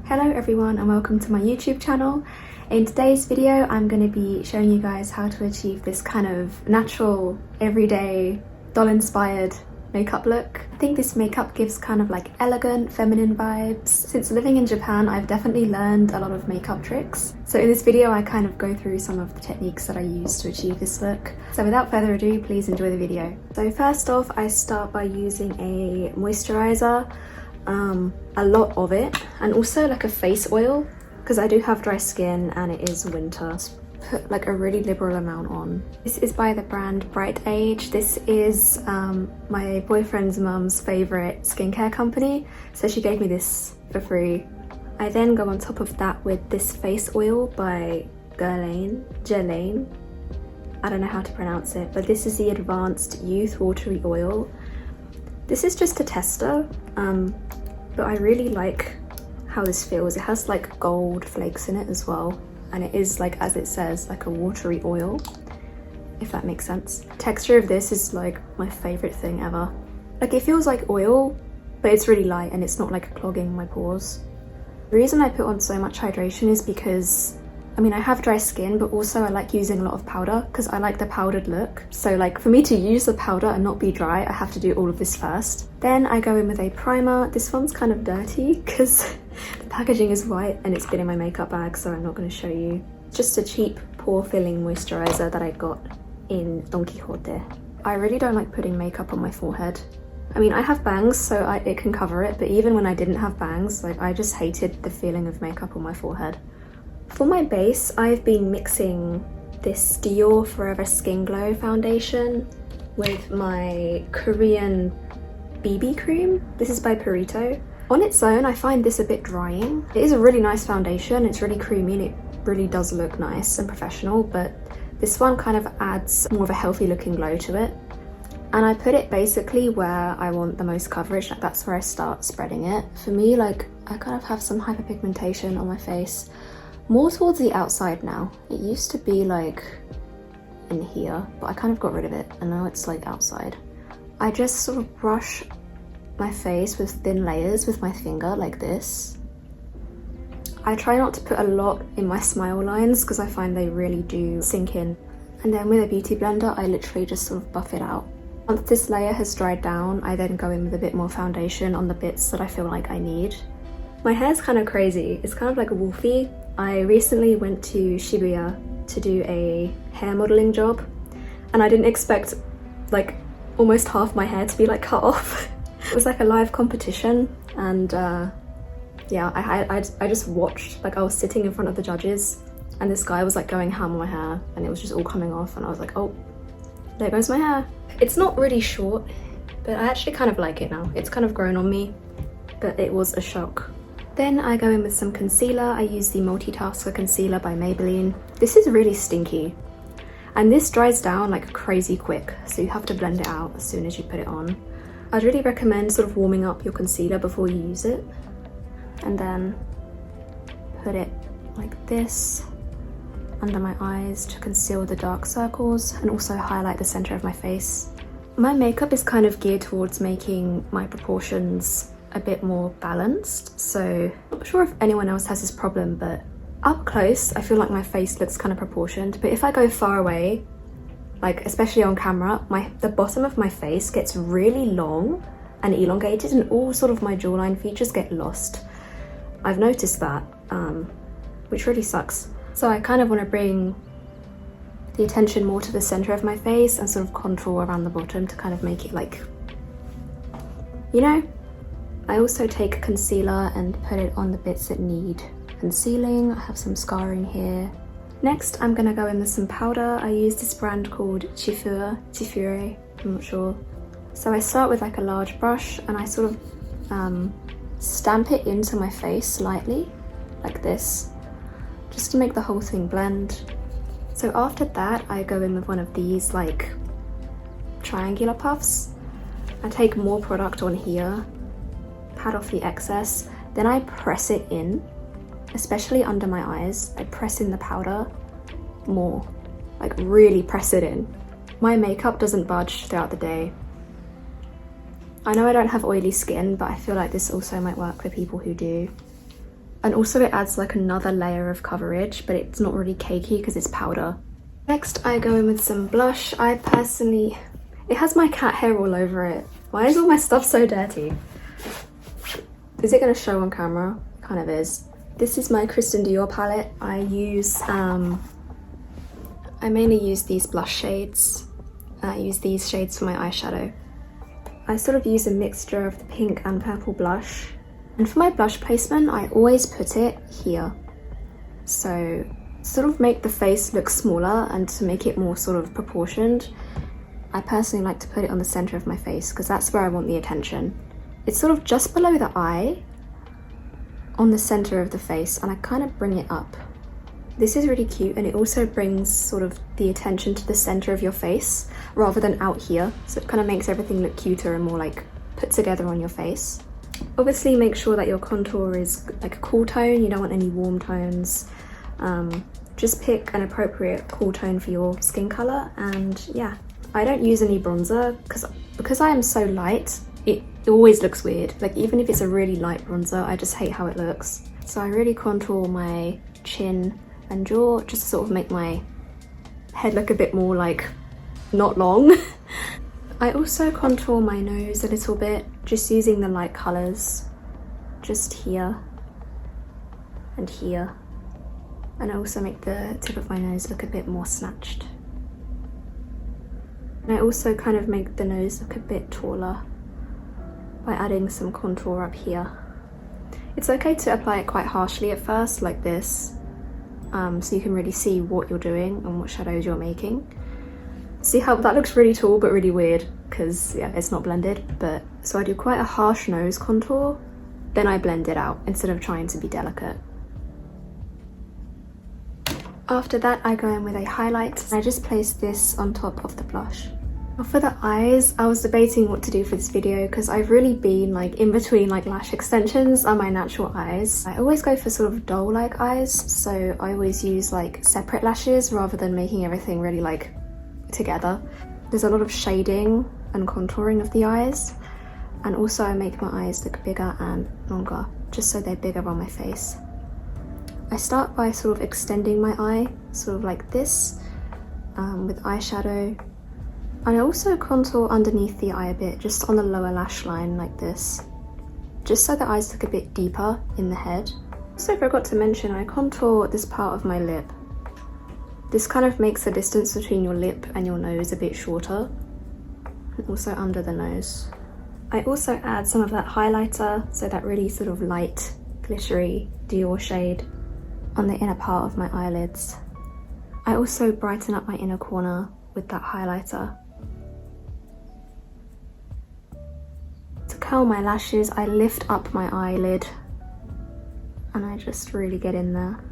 Hello everyone and welcome to my YouTube channel. In today's video I'm going to be showing you guys how to achieve this kind of natural, everyday, doll inspired makeup look. I think this makeup gives kind of like elegant, feminine vibes. Since living in Japan I've definitely learned a lot of makeup tricks. So in this video I kind of go through some of the techniques that I use to achieve this look. So without further ado, please enjoy the video. So first off I start by using a moisturizer. A lot of it, and also like a face oil because I do have dry skin and it is winter. Put like a really liberal amount on. This is by the brand Bright Age. This is my boyfriend's mum's favorite skincare company, so she gave me this for free. I then go on top of that with this face oil by Guerlain. I don't know how to pronounce it, but this is the Advanced Youth Watery Oil. This is just a tester, but I really like how this feels. It has like gold flakes in it as well, and it is, like as it says, like a watery oil, if that makes sense. The texture of this is like my favorite thing ever. Like it feels like oil, but it's really light and it's not like clogging my pores. The reason I put on so much hydration is because I mean, I have dry skin, but also I like using a lot of powder because I like the powdered look. So like for me to use the powder and not be dry, I have to do all of this first. Then I go in with a primer. This one's kind of dirty because the packaging is white and it's been in my makeup bag, so I'm not going to show you. Just a cheap pore filling moisturizer that I got in Don Quixote. I really don't like putting makeup on my forehead. I mean, I have bangs, so it can cover it, but even when I didn't have bangs, like I just hated the feeling of makeup on my forehead. For my base, I've been mixing this Dior Forever Skin Glow foundation with my Korean BB cream. This is by Purito. On its own, I find this a bit drying. It is a really nice foundation. It's really creamy and it really does look nice and professional, but this one kind of adds more of a healthy looking glow to it. And I put it basically where I want the most coverage. Like that's where I start spreading it. For me, like I kind of have some hyperpigmentation on my face. More towards the outside now. It used to be like in here, but I kind of got rid of it and now it's like outside. I just sort of brush my face with thin layers with my finger like this. I try not to put a lot in my smile lines because I find they really do sink in. And then with a beauty blender, I literally just sort of buff it out. Once this layer has dried down, I then go in with a bit more foundation on the bits that I feel like I need. My hair's kind of crazy. It's kind of like a wolfie. I recently went to Shibuya to do a hair modeling job and I didn't expect like almost half my hair to be like cut off. It was like a live competition and yeah, I just watched. Like I was sitting in front of the judges and this guy was like going ham on my hair and it was just all coming off and I was like, oh, there goes my hair. It's not really short, but I actually kind of like it now. It's kind of grown on me, but it was a shock. Then I go in with some concealer. I use the Multitasker Concealer by Maybelline. This is really stinky. And this dries down like crazy quick, so you have to blend it out as soon as you put it on. I'd really recommend sort of warming up your concealer before you use it. And then put it like this under my eyes to conceal the dark circles and also highlight the center of my face. My makeup is kind of geared towards making my proportions a bit more balanced, so I'm not sure if anyone else has this problem, but up close I feel like my face looks kind of proportioned, but if I go far away, like especially on camera, the bottom of my face gets really long and elongated and all sort of my jawline features get lost. I've noticed that, which really sucks. So I kind of want to bring the attention more to the center of my face and sort of contour around the bottom to kind of make it like, you know? I also take concealer and put it on the bits that need concealing. I have some scarring here. Next, I'm gonna go in with some powder. I use this brand called Tifure, I'm not sure. So I start with like a large brush and I sort of stamp it into my face slightly, like this, just to make the whole thing blend. So after that, I go in with one of these like triangular puffs. I take more product on here, pat off the excess, then I press it in, especially under my eyes. I press in the powder more, like really press it in. My makeup doesn't budge throughout the day. I know I don't have oily skin, but I feel like this also might work for people who do. And also it adds like another layer of coverage, but it's not really cakey because it's powder. Next I go in with some blush. I personally, it has my cat hair all over it. Why is all my stuff so dirty? Is it going to show on camera? It kind of is. This is my Christian Dior palette. I mainly use these blush shades. I use these shades for my eyeshadow. I sort of use a mixture of the pink and purple blush. And for my blush placement, I always put it here. So sort of make the face look smaller and to make it more sort of proportioned. I personally like to put it on the center of my face because that's where I want the attention. It's sort of just below the eye on the center of the face, and I kind of bring it up. This is really cute, and it also brings sort of the attention to the center of your face rather than out here. So it kind of makes everything look cuter and more like put together on your face. Obviously make sure that your contour is like a cool tone. You don't want any warm tones. Just pick an appropriate cool tone for your skin color. And yeah, I don't use any bronzer because I am so light, it always looks weird. Like even if it's a really light bronzer, I just hate how it looks. So I really contour my chin and jaw just to sort of make my head look a bit more like not long. I also contour my nose a little bit, just using the light colors, just here and here. And I also make the tip of my nose look a bit more snatched. And I also kind of make the nose look a bit taller by adding some contour up here. It's okay to apply it quite harshly at first, like this, so you can really see what you're doing and what shadows you're making. See how that looks really tall but really weird because yeah, it's not blended. But so I do quite a harsh nose contour, then I blend it out instead of trying to be delicate. After that I go in with a highlight, and I just place this on top of the blush. Now for the eyes, I was debating what to do for this video because I've really been like in between like lash extensions and my natural eyes. I always go for sort of doll-like eyes, so I always use like separate lashes rather than making everything really like together. There's a lot of shading and contouring of the eyes, and also I make my eyes look bigger and longer just so they're bigger on my face. I start by sort of extending my eye sort of like this with eyeshadow, and I also contour underneath the eye a bit, just on the lower lash line like this, just so the eyes look a bit deeper in the head. Also I forgot to mention, I contour this part of my lip. This kind of makes the distance between your lip and your nose a bit shorter, and also under the nose. I also add some of that highlighter, so that really sort of light, glittery Dior shade on the inner part of my eyelids. I also brighten up my inner corner with that highlighter. To curl my lashes, I lift up my eyelid and I just really get in there.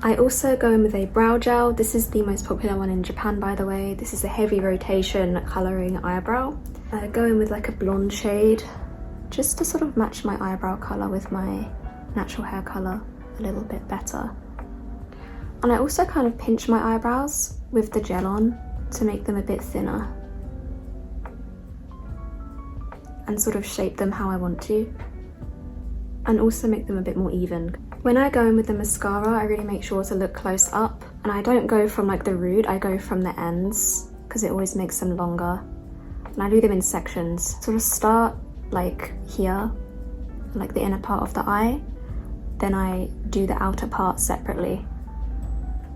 I also go in with a brow gel. This is the most popular one in Japan, by the way. This is a heavy rotation colouring eyebrow. I go in with like a blonde shade just to sort of match my eyebrow colour with my natural hair colour a little bit better. And I also kind of pinch my eyebrows with the gel on to make them a bit thinner and sort of shape them how I want to, and also make them a bit more even. When I go in with the mascara, I really make sure to look close up, and I don't go from like the root, I go from the ends because it always makes them longer. And I do them in sections. Sort of start like here, like the inner part of the eye, then I do the outer part separately.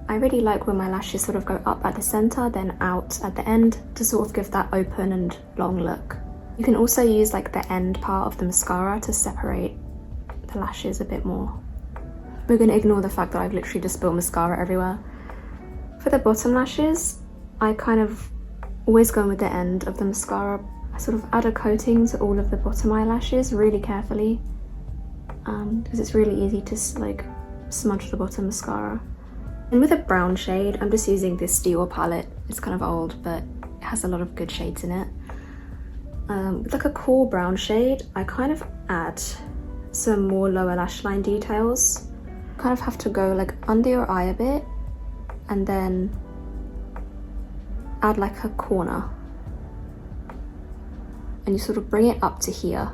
I really like when my lashes sort of go up at the center, then out at the end to sort of give that open and long look. You can also use like the end part of the mascara to separate the lashes a bit more. We're going to ignore the fact that I've literally just spilled mascara everywhere. For the bottom lashes, I kind of always go with the end of the mascara. I sort of add a coating to all of the bottom eyelashes really carefully because it's really easy to like smudge the bottom mascara. And with a brown shade, I'm just using this Dior palette. It's kind of old, but it has a lot of good shades in it. With like a cool brown shade, I kind of add some more lower lash line details. Kind of have to go like under your eye a bit and then add like a corner, and you sort of bring it up to here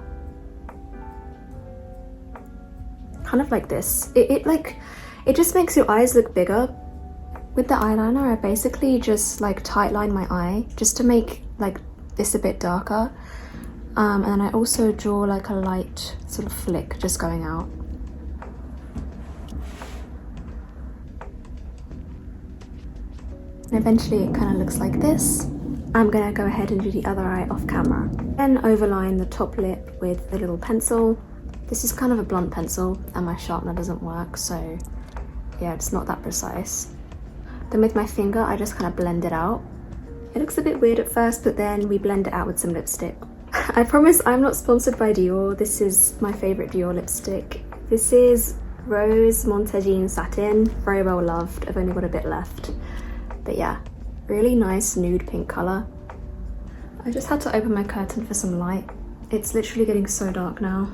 kind of like this. It just makes your eyes look bigger. With the eyeliner, I basically just like tight line my eye just to make like this a bit darker. And then I also draw like a light sort of flick just going out. And eventually it kind of looks like this. I'm gonna go ahead and do the other eye off camera. Then overline the top lip with a little pencil. This is kind of a blunt pencil and my sharpener doesn't work, so yeah, it's not that precise. Then with my finger, I just kind of blend it out. It looks a bit weird at first, but then we blend it out with some lipstick. I promise I'm not sponsored by Dior. This is my favorite Dior lipstick. This is Rose Montagine Satin, very well loved. I've only got a bit left. But yeah, really nice nude pink color. I just had to open my curtain for some light. It's literally getting so dark now.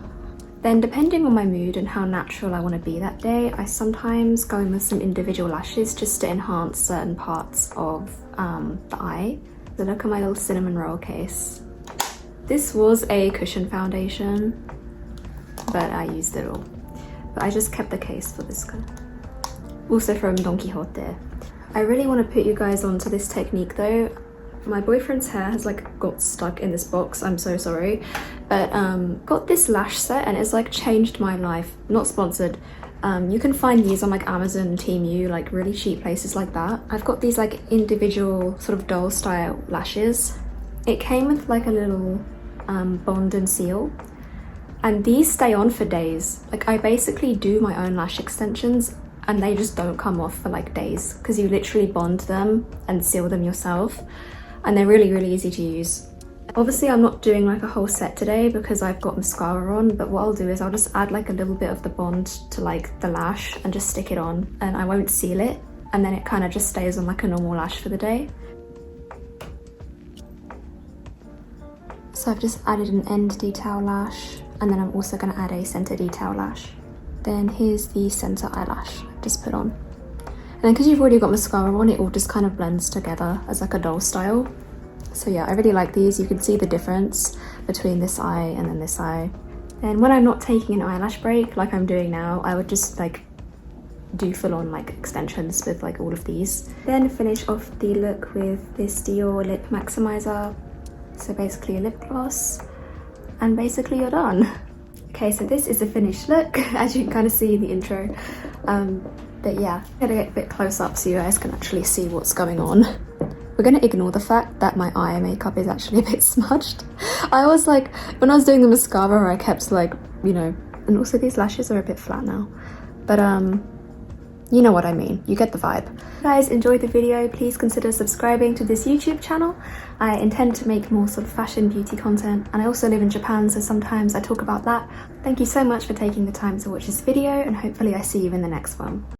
Then depending on my mood and how natural I want to be that day, I sometimes go in with some individual lashes just to enhance certain parts of the eye. So look at my little cinnamon roll case. This was a cushion foundation, but I used it all. But I just kept the case for this color. Also from Don Quixote. I really want to put you guys onto this technique though. My boyfriend's hair has like got stuck in this box, I'm so sorry. But got this lash set and it's like changed my life. Not sponsored. You can find these on like Amazon, Temu, like really cheap places like that. I've got these like individual sort of doll style lashes. It came with like a little bond and seal. And these stay on for days. Like I basically do my own lash extensions and they just don't come off for like days because you literally bond them and seal them yourself. And they're really, really easy to use. Obviously I'm not doing like a whole set today because I've got mascara on, but what I'll do is I'll just add like a little bit of the bond to like the lash and just stick it on, and I won't seal it, and then it kind of just stays on like a normal lash for the day. So I've just added an end detail lash, and then I'm also going to add a center detail lash. Then here's the center eyelash I've just put on. And then because you've already got mascara on, it all just kind of blends together as like a doll style. So yeah, I really like these. You can see the difference between this eye and then this eye. And when I'm not taking an eyelash break like I'm doing now, I would just like do full on like extensions with like all of these. Then finish off the look with this Dior lip maximizer. So basically a lip gloss, and basically you're done. Okay, so this is the finished look, as you can kind of see in the intro. But yeah, I'm gonna get a bit close up so you guys can actually see what's going on. We're gonna ignore the fact that my eye makeup is actually a bit smudged. I was like, when I was doing the mascara, I kept like, you know, and also these lashes are a bit flat now. But you know what I mean, you get the vibe. If you guys enjoyed the video, please consider subscribing to this YouTube channel. I intend to make more sort of fashion beauty content, and I also live in Japan, so sometimes I talk about that. Thank you so much for taking the time to watch this video, and hopefully I see you in the next one.